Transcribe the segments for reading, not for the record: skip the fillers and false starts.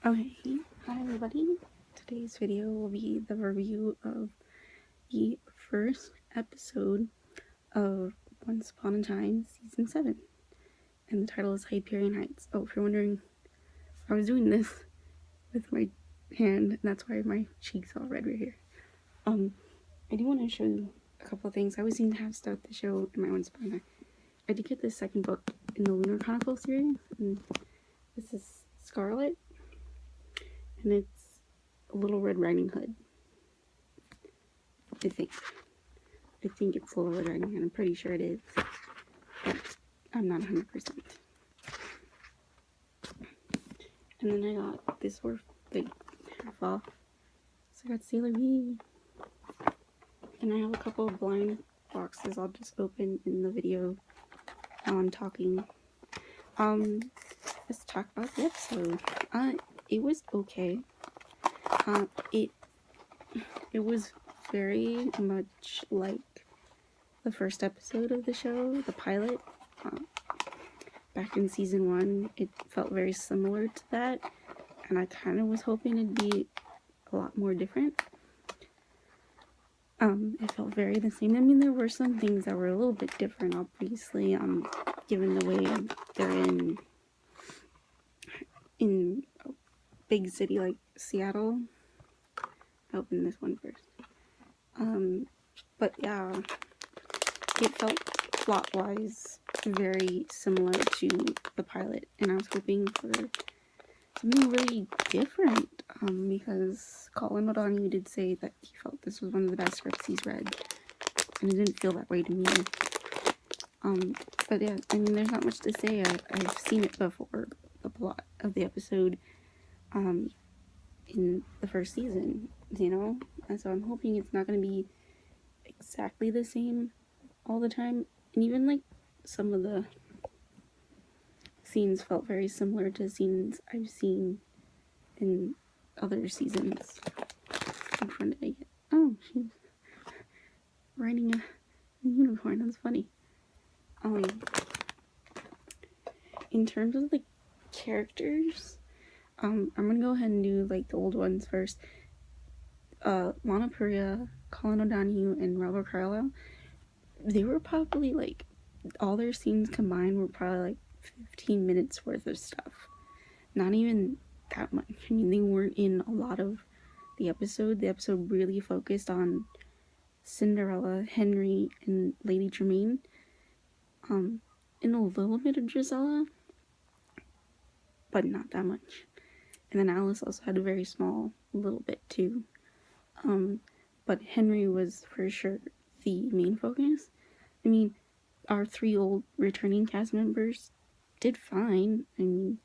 Okay, hi everybody. Today's video will be the review of the first episode of Once Upon a Time Season 7. And the title is Hyperion Heights. Oh, if you're wondering, I was doing this with my hand, and that's why my cheeks all red right here. I do want to show you a couple of things. I always seem to have stuff to show in my Once Upon a Time. I did get this second book in the Lunar Chronicle series, and this is Scarlet, and it's a Little Red Riding Hood. I think it's Little Red Riding Hood. I'm pretty sure it is, but I'm not 100%. And then I got this like half off. So I got Sailor V, and I have a couple of blind boxes I'll just open in the video while I'm talking. Let's talk about the episode. It was okay. It was very much like the first episode of the show, the pilot. Back in season 1, it felt very similar to that, and I kind of was hoping it'd be a lot more different. It felt very the same. I mean, there were some things that were a little bit different, obviously, given the way they're in a big city like Seattle. I'll open this one first. But yeah, it felt plot-wise very similar to the pilot, and I was hoping for something really different, because Colin O'Donoghue did say that he felt this was one of the best scripts he's read, and it didn't feel that way to me. But yeah, I mean, there's not much to say. I've seen it before, the plot of the episode, in the first season, and so I'm hoping it's not going to be exactly the same all the time, and even, like, some of the scenes felt very similar to scenes I've seen in other seasons. Which one did I get? Oh, she's riding a unicorn. That's funny. In terms of the characters, I'm gonna go ahead and do like the old ones first. Lana Parrilla, Colin O'Donoghue, and Robert Carlyle. They were probably like, all their scenes combined were probably like 15 minutes worth of stuff. Not even that much. I mean, they weren't in a lot of the episode. The episode really focused on Cinderella, Henry, and Lady Tremaine. And a little bit of Gisela, but not that much. And then Alice also had a very small little bit too. But Henry was for sure the main focus. I mean, our 3 old returning cast members did fine. I mean,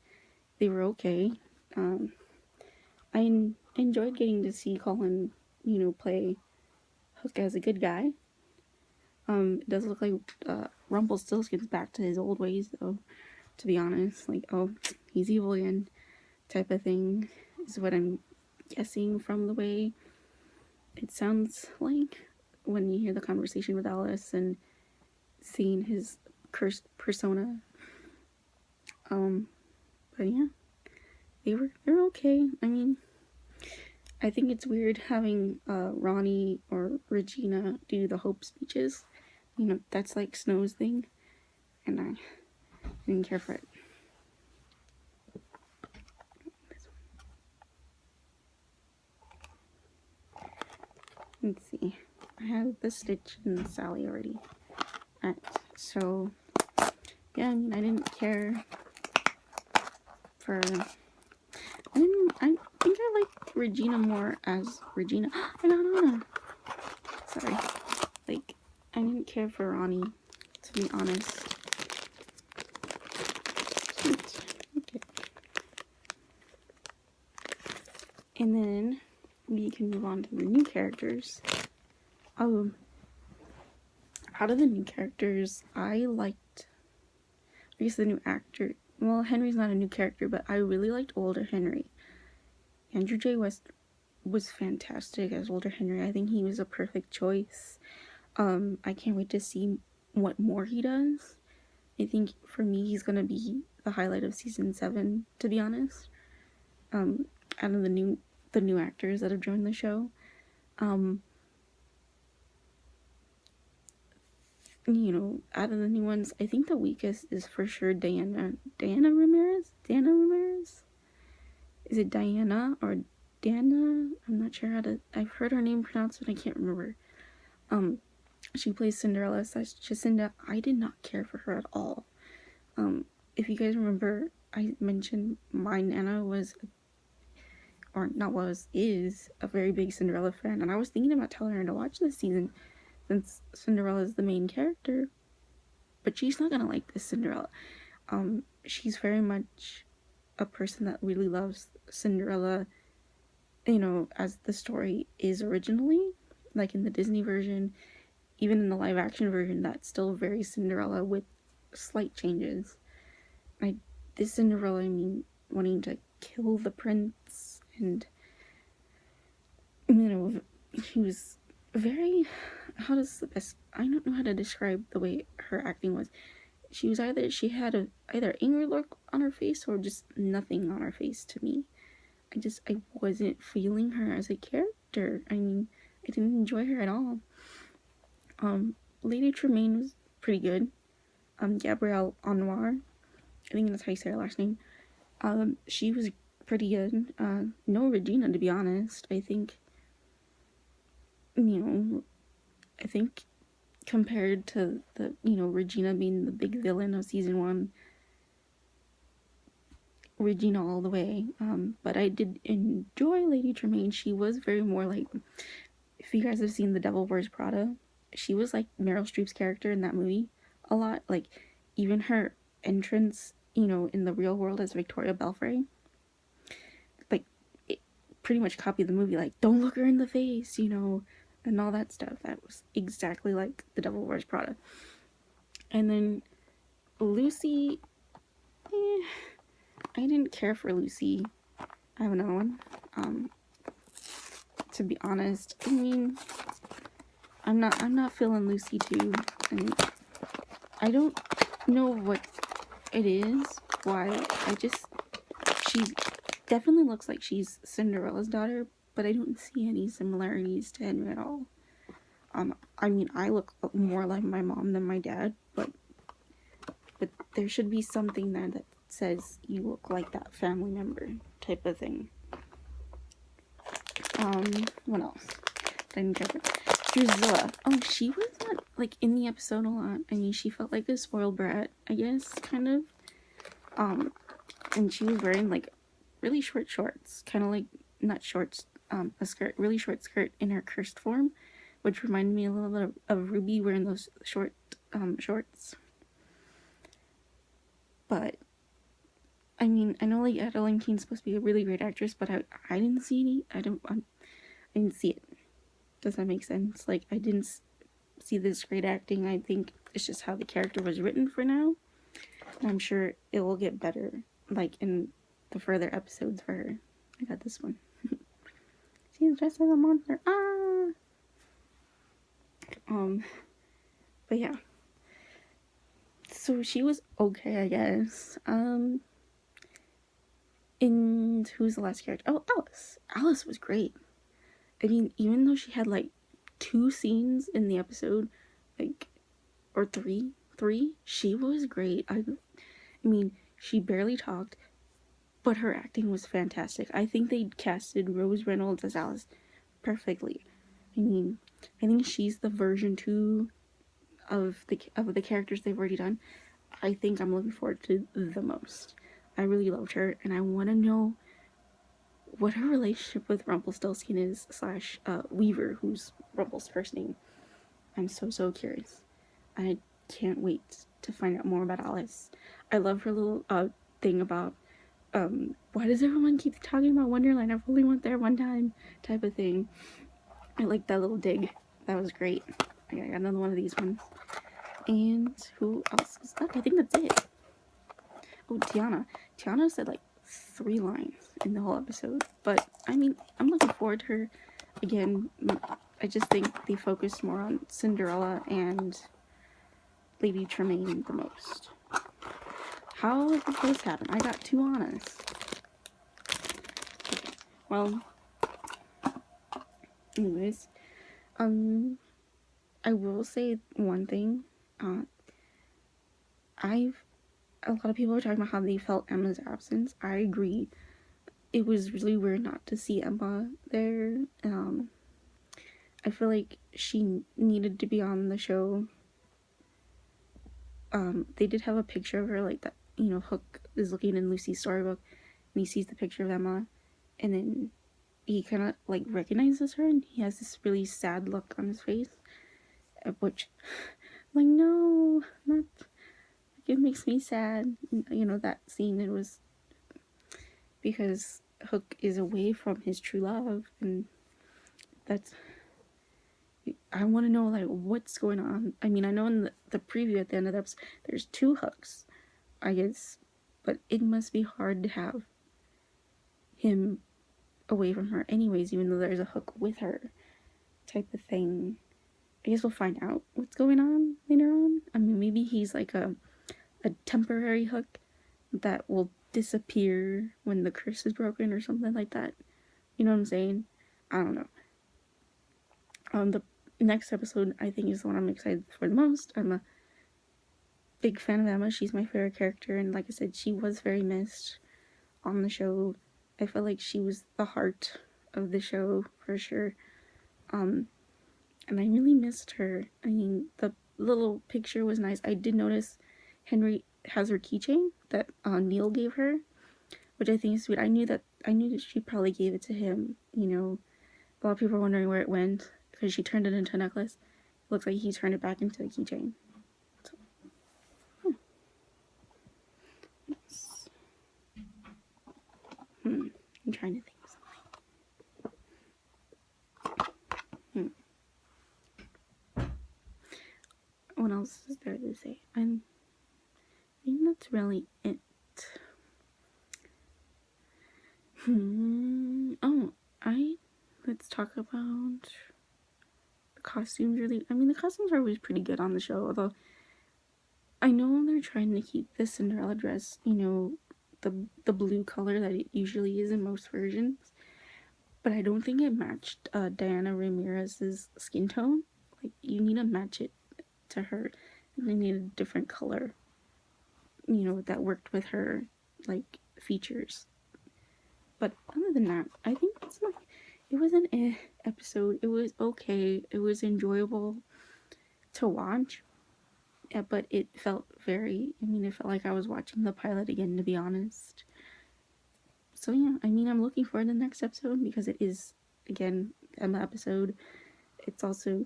they were okay. I enjoyed getting to see Colin, play Hook as a good guy. It does look like Rumpelstiltskin's back to his old ways, though, to be honest. Like, oh, he's evil again, type of thing, is what I'm guessing from the way it sounds like when you hear the conversation with Alice and seeing his cursed persona. But yeah, they're okay. I mean, I think it's weird having Ronnie or Regina do the hope speeches. That's like Snow's thing, and I didn't care for it. Let's see. I have the Stitch and Sally already. Alright, so yeah, I mean, I didn't care for. I think I like Regina more as Regina. I got Anna. Sorry. Like, I didn't care for Ronnie, to be honest. Okay. And then we can move on to the new characters. Out of the new characters, I liked, I guess, the new actor. Well, Henry's not a new character, but I really liked older Henry. Andrew J. West was fantastic as older Henry. I think he was a perfect choice. I can't wait to see what more he does. I think for me, he's gonna be the highlight of season 7, to be honest. out of the new actors that have joined the show. You know, out of the new ones, I think the weakest is for sure Diana Ramirez. Is it Diana or Dana? I'm not sure how to. I've heard her name pronounced, but I can't remember. She plays Cinderella / Jacinda. I did not care for her at all. If you guys remember, I mentioned my Nana is a very big Cinderella fan, and I was thinking about telling her to watch this season since Cinderella is the main character, but she's not gonna like this Cinderella. She's very much a person that really loves Cinderella, you know, as the story is originally, like in the Disney version, even in the live action version, that's still very Cinderella with slight changes. This Cinderella, I mean, wanting to kill the prince, and, you know, he was very, I don't know how to describe the way her acting was. She had either angry look on her face or just nothing on her face to me. I wasn't feeling her as a character. I mean, I didn't enjoy her at all. Lady Tremaine was pretty good. Gabrielle Anwar, I think that's how you say her last name. She was pretty good. No Regina, to be honest. I think compared to the, Regina being the big villain of season 1, Regina all the way. But I did enjoy Lady Tremaine. She was very more like, if you guys have seen The Devil Wears Prada, she was like Meryl Streep's character in that movie a lot. Like, even her entrance, in the real world as Victoria Belfray, like, it pretty much copied the movie. Like, don't look her in the face, and all that stuff. That was exactly like The Devil Wears Prada. And then Lucy, I didn't care for Lucy. I have another one. To be honest, I mean, I'm not feeling Lucy too. I don't know what it is. Why? She definitely looks like she's Cinderella's daughter, but I don't see any similarities to Henry at all. I mean, I look more like my mom than my dad, but there should be something there that says you look like that family member type of thing. What else? Drusilla. Oh, she was not, like, in the episode a lot. I mean, she felt like a spoiled brat, I guess, kind of. And she was wearing, like, really short shorts. Kind of like, not shorts, a skirt, really short skirt in her cursed form, which reminded me a little bit of Ruby wearing those short, shorts. But, I mean, I know, like, Adeline Keene's supposed to be a really great actress, but I didn't see I didn't see it. Does that make sense? Like, I didn't see this great acting. I think it's just how the character was written for now. And I'm sure it will get better, like, in the further episodes for her. I got this one. She's dressed as a monster. Ah! But yeah. So she was okay, I guess. And who's the last character? Oh, Alice. Alice was great. I mean, even though she had, like, 2 scenes in the episode, like, or three, she was great. I mean, she barely talked, but her acting was fantastic. I think they casted Rose Reynolds as Alice perfectly. I mean, I think she's the version 2 of the characters they've already done. I think I'm looking forward to the most. I really loved her, and I want to know what her relationship with Rumpelstiltskin is / Weaver, who's Rumpel's first name. I'm so curious. I can't wait to find out more about Alice. I love her little thing about why does everyone keep talking about Wonderland? I've only went there one time type of thing. I like that little dig. That was great. I got another one of these ones. And who else is that? I think that's it. Oh, Tiana. Tiana said like 3 lines in the whole episode. But, I mean, I'm looking forward to her. Again, I just think they focused more on Cinderella and Lady Tremaine the most. How did this happen? I got 2 Annas. Well, anyways, I will say one thing. A lot of people are talking about how they felt Emma's absence. I agree. It was really weird not to see Emma there. I feel like she needed to be on the show. They did have a picture of her, like that. Hook is looking in Lucy's storybook, and he sees the picture of Emma, and then he kind of like recognizes her, and he has this really sad look on his face, which, like, no, not. It makes me sad. That scene. It was because Hook is away from his true love, and that's. I want to know, like, what's going on. I mean, I know in the preview at the end of the episode, there's 2 Hooks, I guess, but it must be hard to have him away from her anyways, even though there's a Hook with her, type of thing. I guess we'll find out what's going on later on. I mean, maybe he's like a temporary Hook that will disappear when the curse is broken or something like that. You know what I'm saying? I don't know. The next episode, I think, is the one I'm excited for the most. I'm a big fan of Emma. She's my favorite character, and like I said, she was very missed on the show. I felt like she was the heart of the show for sure. And I really missed her. I mean, the little picture was nice. I did notice Henry has her keychain that Neil gave her, which I think is sweet. I knew that she probably gave it to him. A lot of people are wondering where it went because she turned it into a necklace. It looks like he turned it back into a keychain. I'm trying to think of something. What else is there to say? I think that's really it. Let's talk about the costumes. The costumes are always pretty good on the show, although I know they're trying to keep the Cinderella dress, the blue color that it usually is in most versions, but I don't think it matched Diana Ramirez's skin tone. Like, you need to match it to her, and they need a different color, that worked with her, like, features. But other than that, I think it was an episode. It was okay. It was enjoyable to watch. Yeah, but it felt it felt like I was watching the pilot again, to be honest. So yeah, I'm looking forward to the next episode because it is, again, Emma episode. It's also,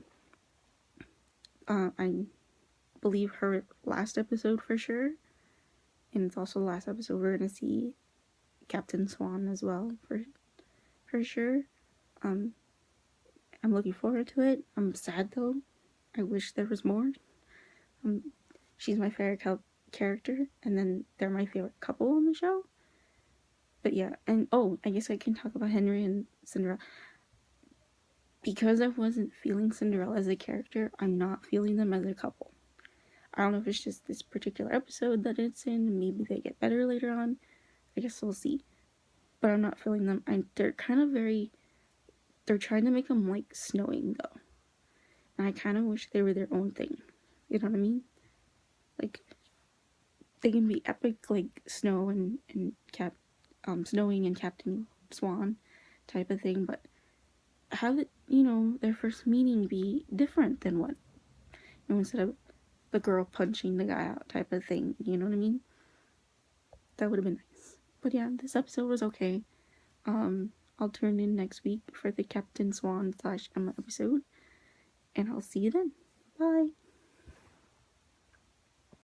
I believe, her last episode for sure. And it's also the last episode we're going to see Captain Swan as well, for sure. I'm looking forward to it. I'm sad though. I wish there was more. She's my favorite character, and then they're my favorite couple on the show. But yeah, and I guess I can talk about Henry and Cinderella. Because I wasn't feeling Cinderella as a character, I'm not feeling them as a couple. I don't know if it's just this particular episode that it's in. Maybe they get better later on. I guess we'll see. But I'm not feeling them. They're kind of they're trying to make them like snowing though. And I kind of wish they were their own thing. You know what I mean? Like, they can be epic, like Snow and Snowing and Captain Swan type of thing, but have it, their first meeting be different than what, instead of the girl punching the guy out type of thing, you know what I mean? That would have been nice. But yeah, this episode was okay. I'll turn in next week for the Captain Swan / Emma episode, and I'll see you then. Bye.